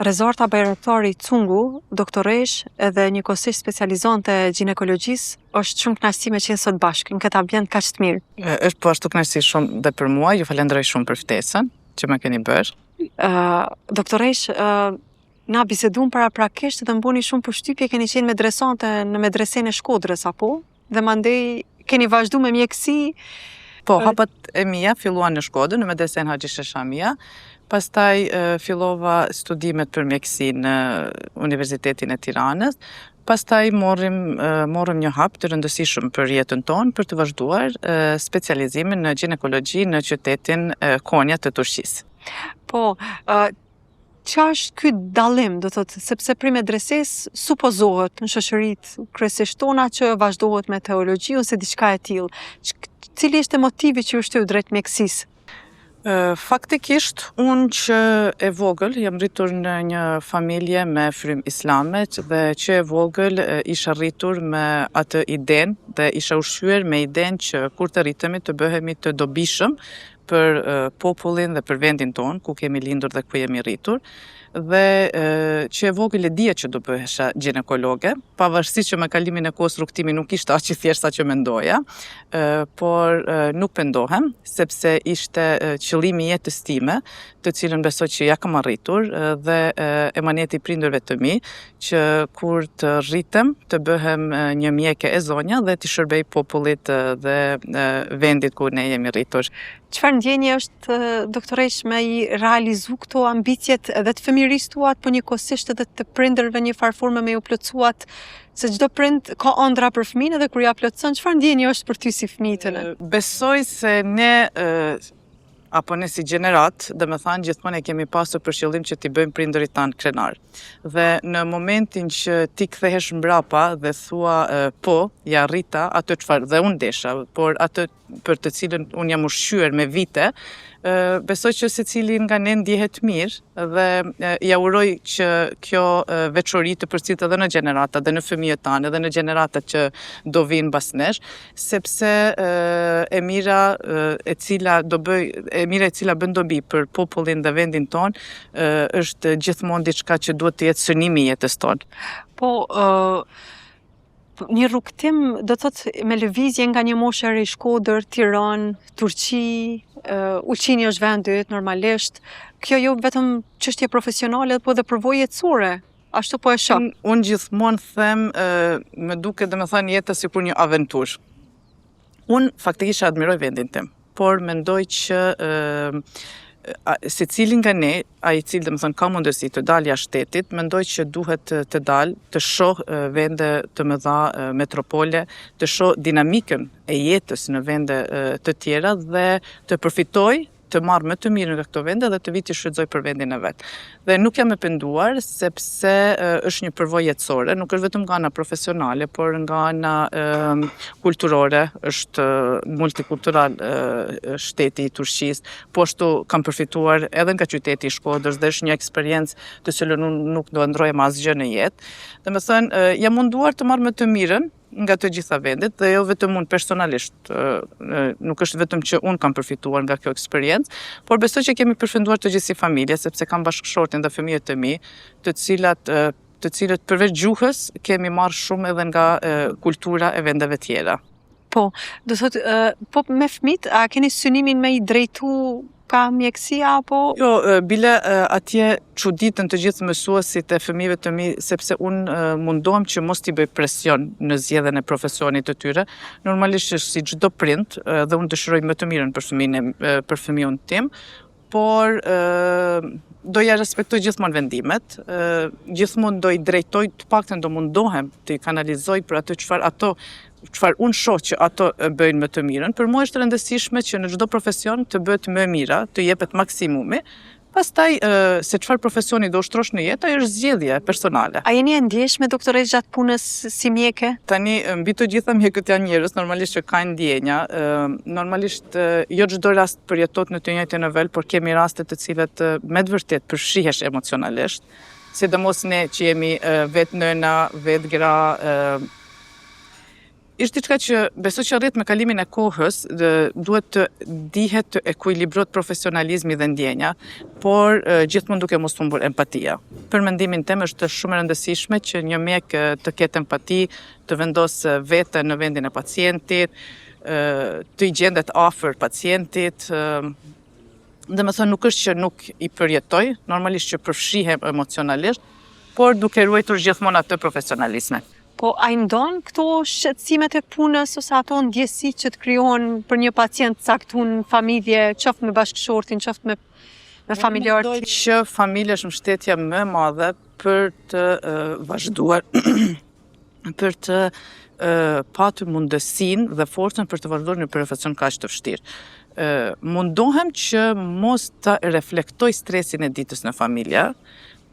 Rezarta Bajraktari Cungu, doktoresh edhe njëkohësisht specializonte ginekologjisë, është shumë kënaqësi me qenë sot bashkë në këtë ambient kaq të mirë. Është po ashtu kënaqësi shumë dhe për mua, ju falenderoj shumë për ftesën që më keni bërë. Doktoresh, na biseduam paraprakisht dhe mbuni shumë përshtypje, keni qenë medresante në medresen e Shkodrës, apo? Dhe mandej keni vazhdu me mjekësi. Po, hapat e mia filluan në Shkodër, në medresen Haxhi Sheshamia. Pastaj fillova studimet për mjekësi në Universitetin e Tiranës. Pastaj morëm një hap të rëndësishëm për jetën tonë për të vazhduar specializimin në ginekologji në qytetin Konja të Turqisë. Po, qa është ky dallim, do thotë, sepse pri medreses supozohet në shoqëritë kryesisht tona që vazhdohet me teologji ose diçka e tillë. Cili ishte motivi që u shtyr drejt mjekësisë? Faktikisht, unë që e vogël, jam rritur në një familje me frymë islame dhe që e vogël isha rritur me atë iden dhe isha ushqyer me iden që kur të rritemi të bëhemi të dobishëm për popullin dhe për vendin tonë, ku kemi lindur dhe ku jemi rritur. Dhe që e vogël e dija që do bëhesha ginekologe, pavarësisht që me kalimin e kohës rrugtimi nuk ishte aq i thjeshtë sa që mendoja, por nuk pendohem, sepse ishte qëllimi i jetës time, të cilën besoj që ja kam arritur dhe emaneti i prindërve të mi, që kur të rritem të bëhem një mjeke e zonja dhe të shërbej popullit dhe vendit ku ne jemi rritur. Çfarë ndjenje është, doktoresh, me i realizu këto ambicjet edhe të fëmirisë tuat, po njëkohësisht edhe të prindërve një farë forme me ju plotësuat, se çdo prind ka ëndra për fëmijën edhe kur ja plotëson, çfarë ndjenje është për ty si fëmijën? Besoj se ne apo ne si gjenerat, dhe me thanë, gjithmonë e kemi pasur për qëllim që t'i bëjmë prindërit tanë krenar. Dhe në momentin që ti kthehesh mbrapa dhe thua po, ja rrita atë çfarë dhe unë desha, por atë për të cilën unë jam ushqyer me vite, besoj që secili nga ne ndjehet mirë dhe ja uroj që kjo veçori të përcillet edhe në gjenerata dhe në fëmijët tanë dhe në generatat që do vinë mbas nesh, sepse e mira e cila bën dobi për popullin dhe vendin tonë është gjithmonë diçka që duhet të jetë synimi i jetës tonë. Po, një rrugtim, do thotë, me lëvizje nga një moshë e re Shkodër, Tiranë, Turqi, Ulqini është vend yt normalisht. Kjo jo vetëm çështje profesionale, po edhe përvojë jetësore. Ashtu po e shoh. Unë gjithmonë them, më duket domethënë jeta sikur një aventurë. Unë faktikisht admiroj vendin tim, por mendoj që secili nga ne, ai i cili domethënë ka mundësi të dalë jashtë shtetit, mendoj që duhet të dalë, të shoh vende të mëdha, metropole, të shoh dinamikën e jetës në vende të tjera dhe të përfitoj të marrë më të mirë nga këto vende dhe të vi të shfrytëzoj për vendin e vet. Dhe nuk jam e penduar sepse është një përvojë jetësore, nuk është vetëm nga ana profesionale, por nga ana kulturore, është multikultural shteti i Turqisë, po ashtu kam përfituar edhe nga qyteti i Shkodrës dhe është një eksperiencë të cilën unë nuk do ndrojem asgjë në jetë. Domethënë, jam munduar të marr më të mirën nga të gjitha vendet dhe jo vetëm unë personalisht, nuk është vetëm që unë kam përfituar nga kjo eksperiencë, por besoj që kemi përfunduar të gjithë si familje, sepse kam bashkëshortin dhe fëmijët e mi, të cilët përveç gjuhës kemi marrë shumë edhe nga kultura e vendeve tjera. Po, do thotë, po me fëmijët, a keni synimin me i drejtu ka mjekësia apo? Jo, bile atje çuditën të gjithë mësuesit e fëmijëve të mi, sepse unë mundohem që mos t'i bëj presion në zgjedhjen e profesionit të tyre. Normalisht është si çdo prind dhe unë dëshiroj më të mirën për fëmijën tim, por do ja respektoj gjithmonë vendimet, gjithmonë do i drejtoj, të paktën do mundohem të i kanalizoj për atë çfarë unë shoh që ato bëjnë më të mirën. Për mua është rëndësishme që në çdo profesion të bëhet më e mira, të jepet maksimumi. Pastaj se çfarë profesioni do ushtrosh në jetë, ajo është zgjedhje personale. A jeni e ndjeshme, doktoresh, gjatë punës si mjeke? Tani mbi të gjitha mjekët janë njerëz, normalisht që kanë ndjenja. Normalisht jo çdo rast përjetohet në të njëjtin nivel, por kemi raste të cilat me të vërtet përfshihesh emocionalisht. Sidomos ne që jemi vetë nëna, vetë gra, Ishte diçka që besoj që rrit me kalimin e kohës, duhet të dihet të ekuilibrohet profesionalizmi dhe ndjenja, por gjithmonë duke mos humbur empatia. Për mendimin tim është shumë e rëndësishme që një mjek të ketë empati, të vendosë veten në vendin e pacientit, të i gjendet afër pacientit. Domethënë nuk është që nuk i përjetoj, normalisht që përfshihem emocionalisht, por duke ruajtur gjithmonë atë profesionalizme. Po a i ndon këto shqetësimet e punës ose ato ndjesi që të krijohen për një pacient caktun në familje, qoftë me bashkëshortin, qoftë me familjarët? Mendoj që familja është mbështetja më e madhe për të vazhduar për të patur mundësinë dhe forcën për të vazhduar një profesion kaq të vështirë. Mundohem që mos ta reflektoj stresin e ditës në familje,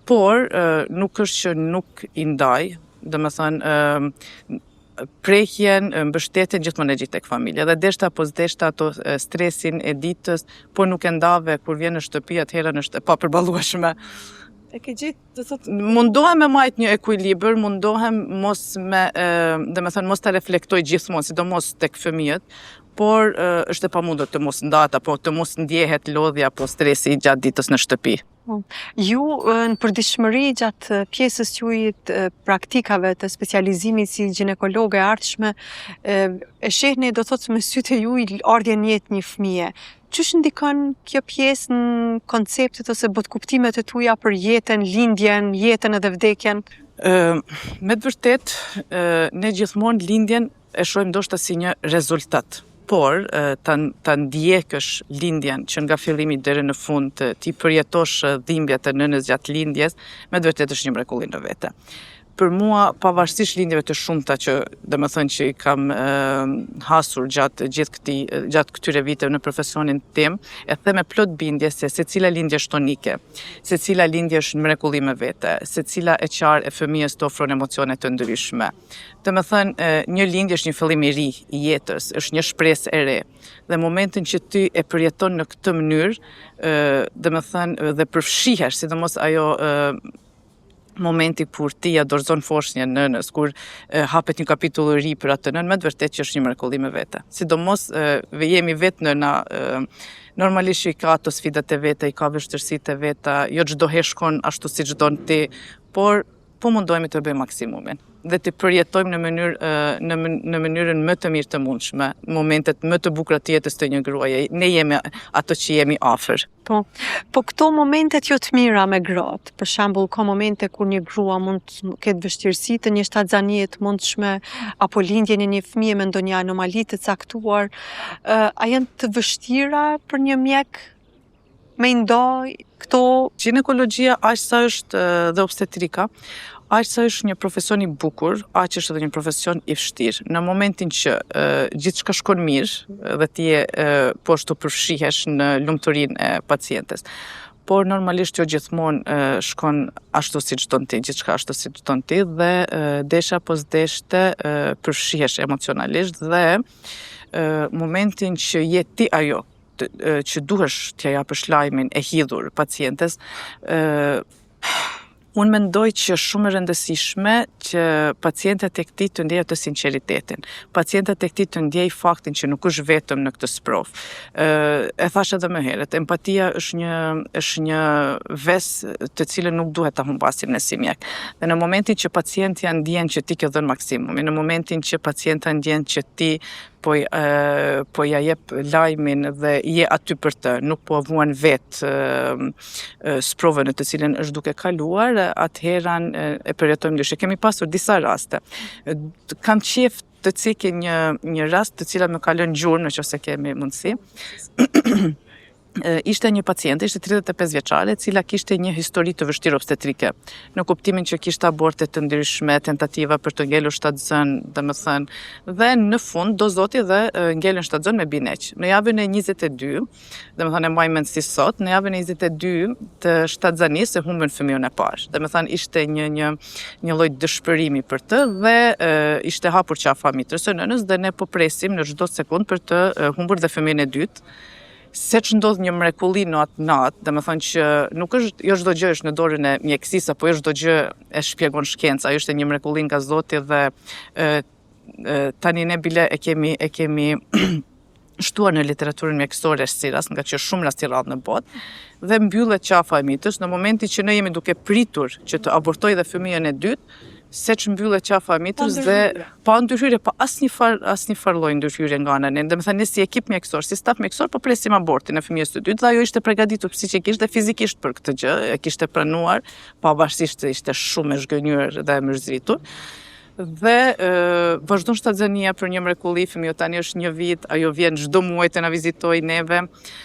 por nuk është që nuk i ndaj, domethënë prehjen, mbështetjen gjithmonë e gjithë tek familja. Dhe deshta apo s'deshta ato stresin e ditës, po nuk e ndave kur vjen në shtëpi, atëherën është e papërballueshme. E ke gjetë, do thotë, mundohem me majt një ekuilibër, mundohem mos domethënë mos ta reflektoj gjithmonë, sidomos tek fëmijët, por është e pamundur të mos ndahet apo të mos ndjehet lodhja apo stresi gjatë ditës në shtëpi. Ju në përditshmëri gjatë pjesës juaj të praktikave të specializimit si ginekologe e ardhshme, e shehni do thotë me sytë e juaj ardhjen në jetë një fëmije. Çish ndikon kjo pjesë në konceptet ose botkuptimet e tuaja për jetën, lindjen, jetën edhe vdekjen? Me të vërtet, ne gjithmonë lindjen e shohim ndoshta si një rezultat. Por ta ndjekësh lindjen që nga fillimi deri në fund, ti përjetosh dhimbjet e nënës gjatë lindjes, me të vërtetë është një mrekulli në vete. Për mua, pavarësisht lindjeve të shumta që domethënë që i kam hasur gjatë këtyre viteve në profesionin tim, e them me plot bindje se secila lindje është unike, secila lindje është një mrekulli me vete, secila e qarë e fëmijës të ofron emocione të ndryshme. Domethënë, një lindje është një fillim i ri i jetës, është një shpresë e re. Dhe momentin që ty e përjeton në këtë mënyrë, domethënë dhe përfshihesh, sidomos ajo momenti kur ti ja dorëzon foshnjën nënës, kur hapet një kapitull i ri për atë nënë, me të vërtetë që është një mrekulli me vete. Sidomos jemi vetë nëna, normalisht i ka ato sfidat e veta, i ka vështirësitë e veta, jo çdo herë shkon ashtu siç don ti, por po mundohemi të bëjmë maksimumin dhe të përjetojmë në mënyrën më të mirë të mundshme, momentet më të bukura të jetës të një gruaje. Ne jemi ato që jemi afër. Po këto momentet jo të mira me gratë, për shembull, ka momente kur një grua mund të ketë vështirësi të një shtatzanie të mundshme, apo lindjen e një fëmije me ndonjë anomali të caktuar, a janë të vështira për një mjek me ndaj këto? Ginekologjia, aq sa është dhe obstetrika, aq sa është një profesion i bukur, aq është edhe një profesion i vështirë. Në momentin që gjithçka shkon mirë dhe ti po ashtu përfshihesh në lumturinë e pacientes, por normalisht jo gjithmonë shkon ashtu siç don ti, gjithçka ashtu siç don ti dhe desha apo s'deshte përfshihesh emocionalisht dhe momentin që je ti ajo që duhesh t'ja japësh lajmin e hidhur pacientes, unë mendoj që shumë e rëndësishme që pacientët e këtij të ndjejnë të sinqeritetin. Pacientët e këtij të ndjejnë faktin që nuk është vetëm në këtë sprov. E thash edhe më herët, empatia është një vesë të cilën nuk duhet ta humbasim ne si mjek. Dhe në momentin që pacientja ndjen që ti ke dhënë maksimumin, në momentin që pacienta ndjen që ti po ja jep lajmin dhe je aty për të, nuk po vuan vetë sprovën në të cilën është duke kaluar, atëherën e përjetojmë ndryshe. Kemi pasur disa raste. Kam qejf të ciki një rast të cilat më ka lënë gjurmë nëse kemi mundësi. Ishte një paciente, ishte 35 vjeçare, e cila kishte një histori të vështirë obstetrike, në kuptimin që kishte aborte të ndryshme, tentativa për të ngelur shtatzën, domethënë, dhe në fund do zoti dhe ngelën shtatzën me bineq. Në javën e 22, domethënë e mbaj mend si sot, në javën e 22 të shtatzanisë e humbën fëmijën e parë. Domethënë ishte një lloj dëshpërimi për të dhe ishte hapur qafa mitrës së nënës dhe ne po presim në çdo sekondë për të humbur dhe fëmijën e dytë. Se që ndodh një mrekulli në atë natë, domethënë që nuk është, jo çdo gjë është në dorën e mjekësisë, apo jo çdo gjë e shpjegon shkenca, ajo është një mrekulli nga Zoti dhe tani ne bile e kemi shtuar në literaturën mjekësore siras, nga që shumë rastirall në botë, dhe mbyllet qafa e mitës, në momenti që ne jemi duke pritur që të abortojë dhe fëmijën e dytë, se që mbyllet qafa e mitës dhe pa ndërhyrje, pa asnjë farë lloj ndërhyrje nga ana ne. Domethënë ne si ekip mjekësor, si staf mjekësor, po presim abortin e fëmijës së dytë dhe ajo ishte përgatitur psiqikisht dhe fizikisht për këtë gjë, e kishte pranuar, pavarësisht se ishte shumë e zhgënjur dhe e mërzritur. Dhe vazhdon shtatzënia për një mrekulli, fëmijë tani është 1 vit, ajo vjen çdo muaj të na vizitoj neve.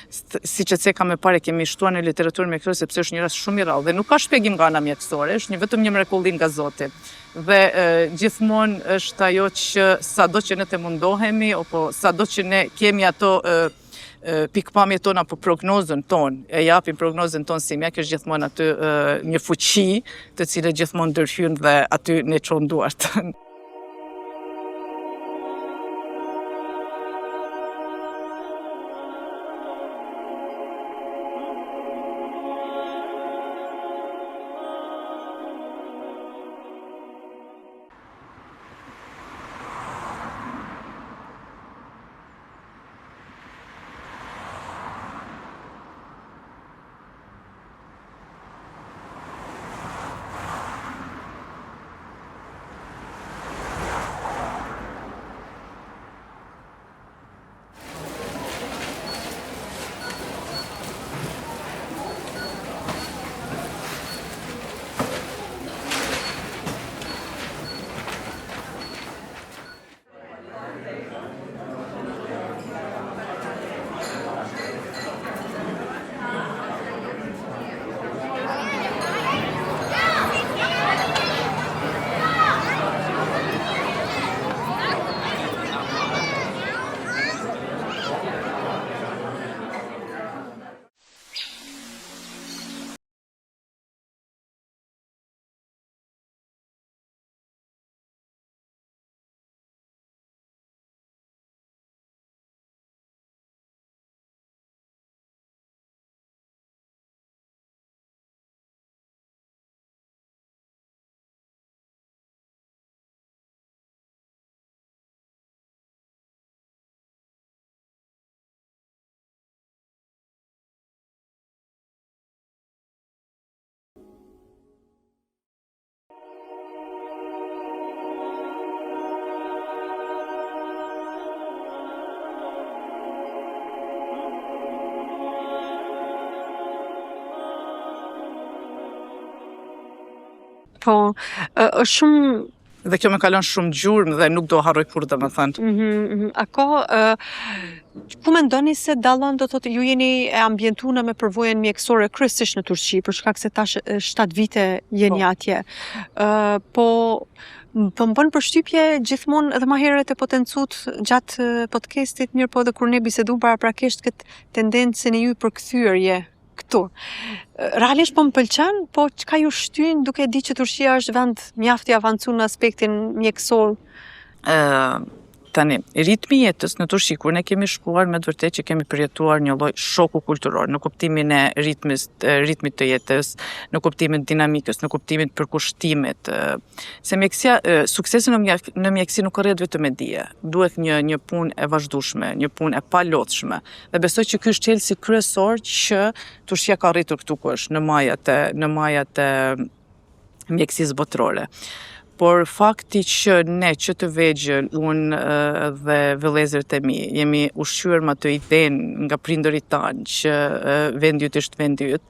Siç e cekam më parë, kemi shtuar në literaturën mjekësore sepse është një rast shumë i rrallë dhe nuk ka shpjegim nga ana mjekësore, është vetëm një mrekulli nga Zoti. Dhe gjithmonë është ajo që sado që ne të mundohemi, apo sado që ne kemi ato pikpamjet tona për prognozën tonë, e japim prognozën tonë si mjek, është gjithmonë aty një fuqi të cilët gjithmonë ndërhyn dhe aty ne çon duart. Po, është shumë. Dhe kjo më kalon shumë gjurmë dhe nuk do harroj kur, domethënë. A ka, ku mendoni se dallon, do thotë, ju jeni e ambientuar me përvojën mjekësore kryesisht në Turqi, për shkak se tash 7 vite jeni atje. Po më bën përshtypje gjithmonë edhe më herët e potencut gjatë podcastit, mirë po edhe kur ne biseduam paraprakisht këtë tendencën e ju përkthyerje këtu. Realisht po më pëlqen, po çka ju shtyn duke di që Turqia është vend mjaft i avancuar në aspektin mjekësor? Tani, ritmi i jetës në Turqi, kur ne kemi shkuar, me të vërtetë që kemi përjetuar një lloj shoku kulturor, në kuptimin e ritmit të jetës, në kuptimin e dinamikës, në kuptimin e përkushtimit. Se mjekësia, suksesi në mjekësi nuk rrhet vetëm me dije. Duhet një punë e vazhdueshme, një punë e palodhshme. Dhe besoj që ky është çelësi kryesor që Turqia ka arritur këtu ku është, në majat e mjekësisë botërore. Por fakti që ne që të vegjël, unë dhe vëllezërit e mi, jemi ushqyer me atë idenë nga prindërit tanë që vendi yt është vendi yt,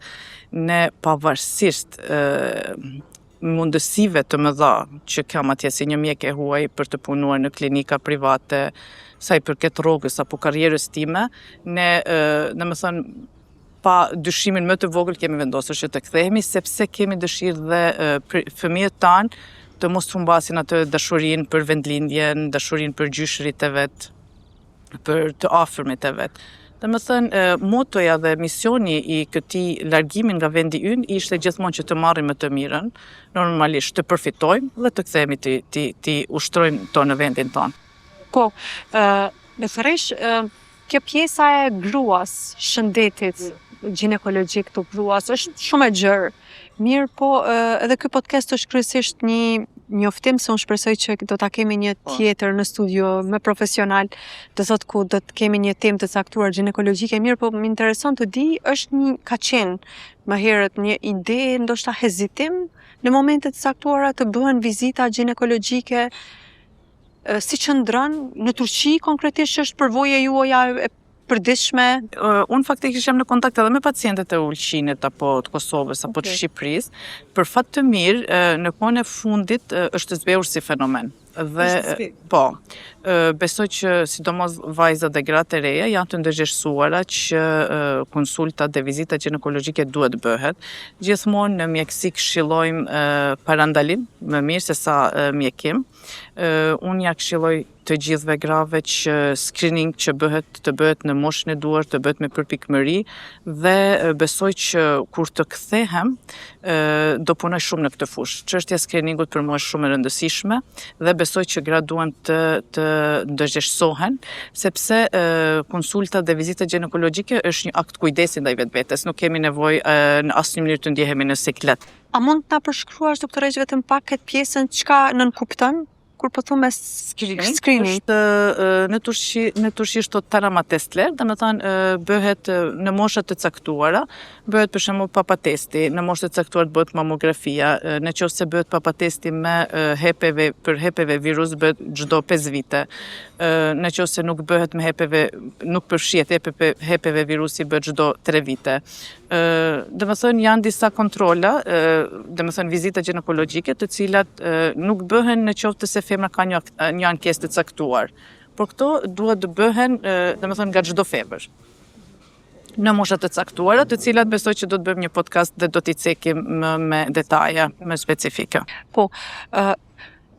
ne pavarësisht mundësive të mëdha që kam atje si një mjek e huaj për të punuar në klinika private, sa i përket rrogës apo karrierës time, ne, domethënë, pa dyshimin më të vogël kemi vendosur që të kthehemi, sepse kemi dëshirë dhe fëmijët tanë të mos humbasin atë dashurinë për vendlindjen, dashurinë për gjyshrit e vet, për të afërmit e vet. Domethënë, motoja dhe misioni i këtij largimi nga vendi ynë ishte gjithmonë që të marrim më të mirën, normalisht të përfitojmë dhe të kthehemi ti ushtrojmë to në vendin tonë. Po, me thërresh, kjo pjesa e gruas, shëndetit ginekologjik të gruas është shumë e gjerë. Mirë, po edhe ky podcast është kryesisht një njoftim se unë shpresoj që do ta kemi një tjetër në studio me profesional, do thot ku do të kemi një temë të caktuar ginekologjike. Mirë, po më intereson të di, ka qenë më herët një ide, ndoshta hezitim në momente të caktuara të bëhen vizita ginekologjike, si qëndron në Turqi konkretisht është përvoja juaja e përditshme? Unë faktikisht jam në kontakt edhe me pacientët e Ulqinit apo të Kosovës apo të Shqipërisë. Për fat të mirë, në kohën e fundit është zbehur si fenomen. Dhe po, besoj që sidomos vajzat dhe gratë e reja janë të ndërgjegjësuara që konsultat dhe vizitat ginekologjike duhet bëhet. Gjithmonë në mjeksi këshillojmë parandalim më mirë se sa mjekim. Unë ja këshilloj të gjithëve grave që screening që të bëhet në moshën e duar, të bëhet me përpikmëri dhe besoj që kur të kthehem do punoj shumë në këtë fushë. Çështja e screeningut për mua është shumë e rëndësishme dhe besoj që gratë duan të ndërgjegjësohen, sepse konsulta dhe vizita ginekologjike është një akt kujdesi ndaj vetvetes, nuk kemi nevojë në asnjë mënyrë të ndjehemi në siklet. A mund ta përshkruash doktoresh vetëm pak këtë pjesën çka nënkupton kur po thumë screening? Në Turqi është tarama testler, domethënë bëhet në mosha të caktuara, bëhet për shembull papatesti, në moshë të caktuar bëhet mamografia, nëse bëhet papatesti me HPV për HPV virus bëhet çdo 5 vite. Nëse nuk bëhet me HPV, nuk përfshihet HPV virusi bëhet çdo 3 vite. Domethënë janë disa kontrolla, domethënë vizita ginekologjike, të cilat nuk bëhen në qoftë se femra ka një ankesë të caktuar. Por këto duhet të bëhen, domethënë nga çdo femër. Në moshat të caktuara, të cilat besoj që do të bëjmë një podcast dhe do t'i cekim me detaje, me specifike. Po,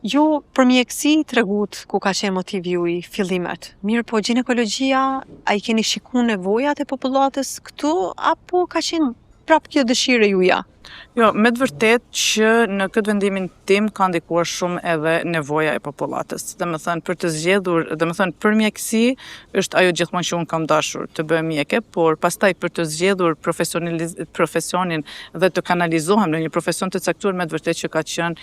ju për mjeksi tregut ku ka qenë motivi juaj fillimet. Mirë, po ginekologjia, a i keni shiku nevojat e popullatës këtu, apo ka qenë prap kjo dëshire juja? Jo, me të vërtet që në këtë vendimin tim ka ndikuar shumë edhe nevoja e popullatës. Domethënë për të zgjedhur, domethënë për mjeksi është ajo gjithmonë që unë kam dashur të bëhem mjeke, por pastaj për të zgjedhur profesionin dhe të kanalizohem në një profesion të caktuar, me të vërtet që ka qenë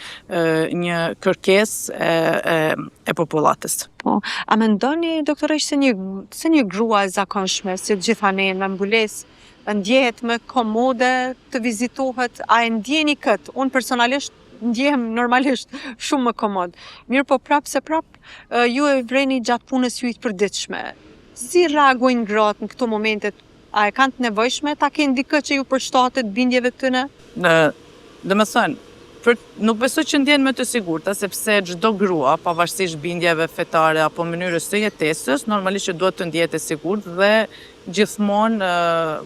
një kërkesë e popullatës. Po, a mendoni doktoresh se një grua e zakonshme, si të gjitha ne në mbulesë, ndjehet më komode të vizitohet, a e ndjeni këtë? Unë personalisht ndjehem normalisht shumë më komod. Mirë, po ju e vreni gjatë punës juaj të përditshme. Si reagojnë gratë në këto momentet? A e kanë të nevojshme ta kenë dikë që ju përshtatet bindjeve këtyne? Domethënë, nuk besoj që ndjen më të sigurta, sepse çdo grua, pavarësisht bindjeve fetare apo mënyrës së jetesës, normalisht që duhet të ndjehet e sigurt dhe gjithmonë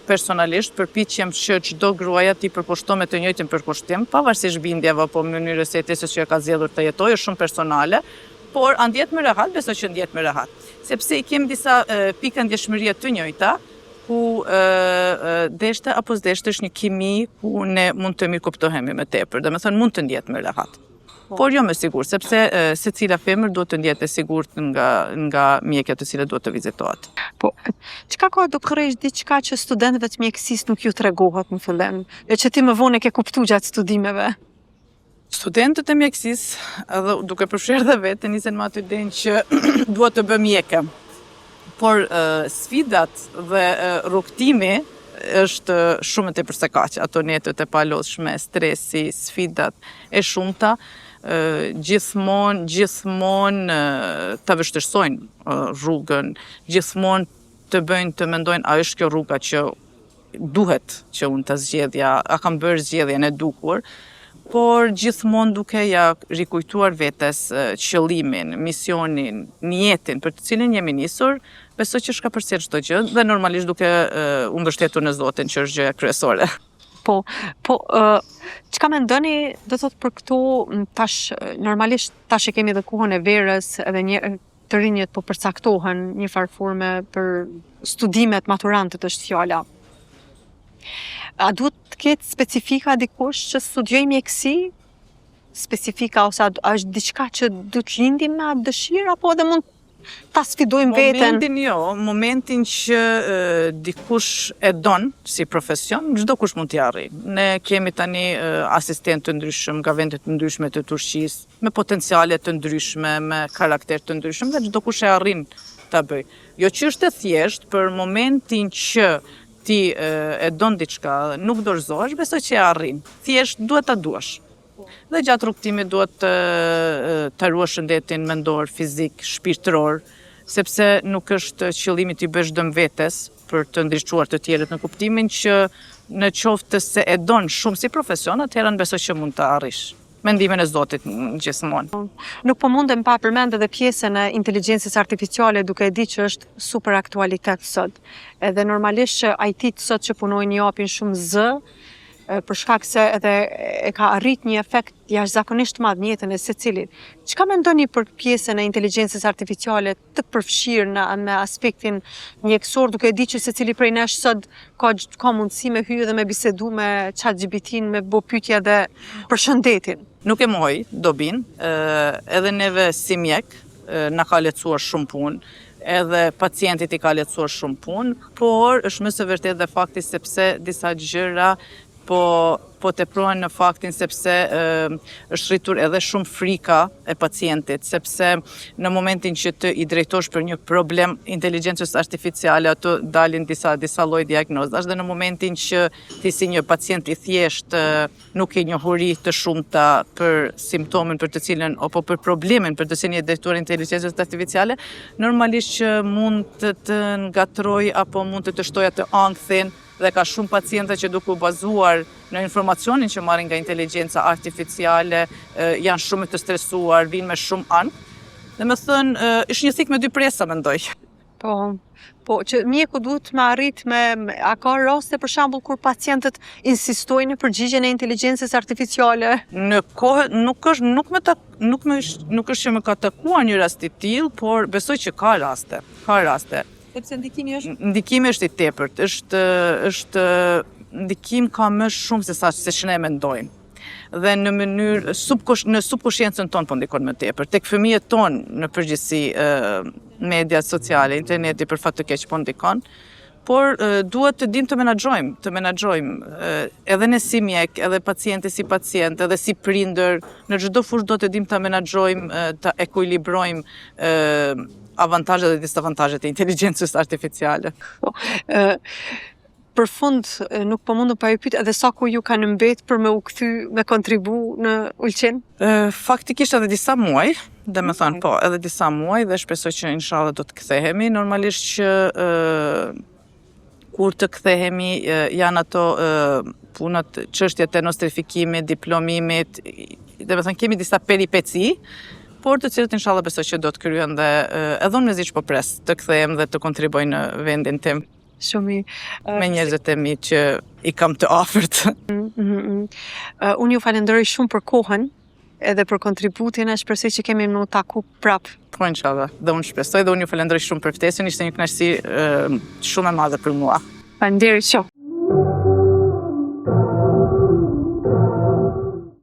personalisht përpiqem që çdo gruaja t'i përkushton me të njëjtin përkushtim, pavarësisht bindjeve apo mënyrës së jetesës që ka zgjedhur të jetojë, është shumë personale, por a ndjet më rehat, besoj që ndjet më rehat, sepse i kemi disa pika ndjeshmërie të njëjta, ku deshte apo s'deshte është një kimi ku ne mund të mirë kuptohemi më tepër, domethënë mund të ndjet më rehat. Por jo më sigurt, sepse secila femër duhet të ndjetë e sigurt nga mjekët të cilët duhet të vizitohet. Po, çka ka doktoresh diçka që studentëve të mjekësisë nuk ju tregohet në fillim, e që ti më vonë e ke kuptuar gjatë studimeve? Studentët e mjekësisë, edhe duke përfshirë dhe veten, nisen me atë idenë që duhet të bëjmë mjekë. Por sfidat dhe rrugtimi është shumë tepër se kaq. Ato netët e palodhshme, stresi, sfidat e shumta, gjithmonë ta vështirësojnë rrugën, gjithmonë të bëjnë të mendojnë a është kjo rruga që duhet që unë ta zgjedhja, a kam bërë zgjedhjen e duhur, por gjithmonë duke ja rikujtuar vetes qëllimin, misionin, mjetin për të cilin jemi nisur, besoj që shka përcjell çdo gjë dhe normalisht duke u mbështetur në Zotin që është gjëja kryesore. Po, çka mendoni, do thot për këto, normalisht tash e kemi edhe kohën e verës, edhe të rinjët po përcaktohen një farë forme për studimet maturantët është fjala. A duhet të ketë specifika dikush që studioj mjeksi? Specifika ose është diçka që du të lindim me atë dëshirë, apo edhe mund ta sfidojmë veten. Momentin që dikush e don si profesion, çdo kush mund t'i arrijë. Ne kemi tani asistentë të ndryshëm nga vende të ndryshme të Turqisë, me potenciale të ndryshme, me karakter të ndryshëm dhe çdo kush e arrin ta bëj. Jo që është e thjesht për momentin që ti e don diçka, nuk dorëzohesh, besoj që e arrin. Thjesht duhet ta duash. Dhe gjatë rrugtimit duhet të ruash shëndetin mendor, fizik, shpirtëror, sepse nuk është qëllimi t'i bësh dëm vetes për të ndriçuar të tjerët në kuptimin që në qoftë se e don shumë si profesion, atëherë besoj që mund të arrish. Mendimin e Zotit gjithmonë. Nuk po mundem pa përmend edhe pjesën e inteligjencës artificiale duke e di që është super aktualitet sot. Edhe normalisht që IT-t sot që punojnë japin shumë zë, për shkak se edhe e ka arrit një efekt jashtëzakonisht madh në jetën e secilit. Çka mendoni për pjesën e inteligjencës artificiale të përfshirë në aspektin mjekësor, duke e di që secili prej nesh sot ka mundësi me hyrë dhe me bisedu me ChatGPT-n, me bo pyetje dhe për shëndetin? Nuk e mohoj dobin, edhe neve si mjek na ka lehtësuar shumë punë, edhe pacientit i ka lehtësuar shumë punë, por është më së vërtetë dhe fakti sepse disa gjëra po teprohen në faktin sepse është rritur edhe shumë frika e pacientit, sepse në momentin që të i drejtosh për një problem inteligjencës artificiale, ato dalin disa lloj diagnozash, dhe në momentin që ti si një pacient i thjesht nuk ke njohuri të shumta për simptomin për të cilën apo për problemin për të cilin je drejtuar inteligjencës artificiale, normalisht që mund të ngatroj apo mund të shtoj atë ankthin. Dhe ka shumë paciente që duke u bazuar në informacionin që marrin nga inteligjenca artificiale, janë shumë të stresuar, vinë me shumë ankth. Dhe më thënë, është një thik me dy presa, mendoj. Po, që mjeku duhet me arrit a ka raste për shembull kur pacientët insistojnë në përgjigjen e inteligjencës artificiale? Në kohë nuk është që më ka takuar një rast i tillë, por besoj që ka raste. Sepse ndikimi është? Ndikimi është i tepërt, është ndikim ka më shumë se që ne mendojmë. Dhe në mënyrë në subkushiencën tonë po ndikon më tepër. Tek fëmijët tonë në përgjithësi media sociale, interneti për fat të keq po ndikon, por duhet të dim të menaxhojmë edhe ne si mjek, edhe pacienti si pacient, edhe si prindër, në çdo fushë do të dim të menaxhojmë, të ekuilibrojmë avantazhet dhe disavantajet e inteligjencës artificiale. Për fund, nuk po mundu pa ju pyet edhe sa ku ju kanë mbet për me u kthy, me kontribu në Ulqin? Faktikisht edhe disa muaj, dhe me thënë po, edhe disa muaj dhe shpresoj që inshallah do të kthehemi. Normalisht që kur të kthehemi janë ato punët, çështjet e nostrifikimit, diplomimit, dhe me thënë kemi disa peripeci, por të cilët inshallah besoj që do të kryen dhe edhe unë mezisht po pres të kthehem dhe të kontribuoj në vendin tim. Shumë me njerëzit e mi që i kam të afërt. Unë ju falenderoj shumë për kohën edhe për kontributin, e shpresoj që kemi më taku prap. Po inshallah, dhe unë shpresoj dhe unë ju falenderoj shumë për ftesën, ishte një kënaqësi shumë e madhe për mua. Faleminderit shumë.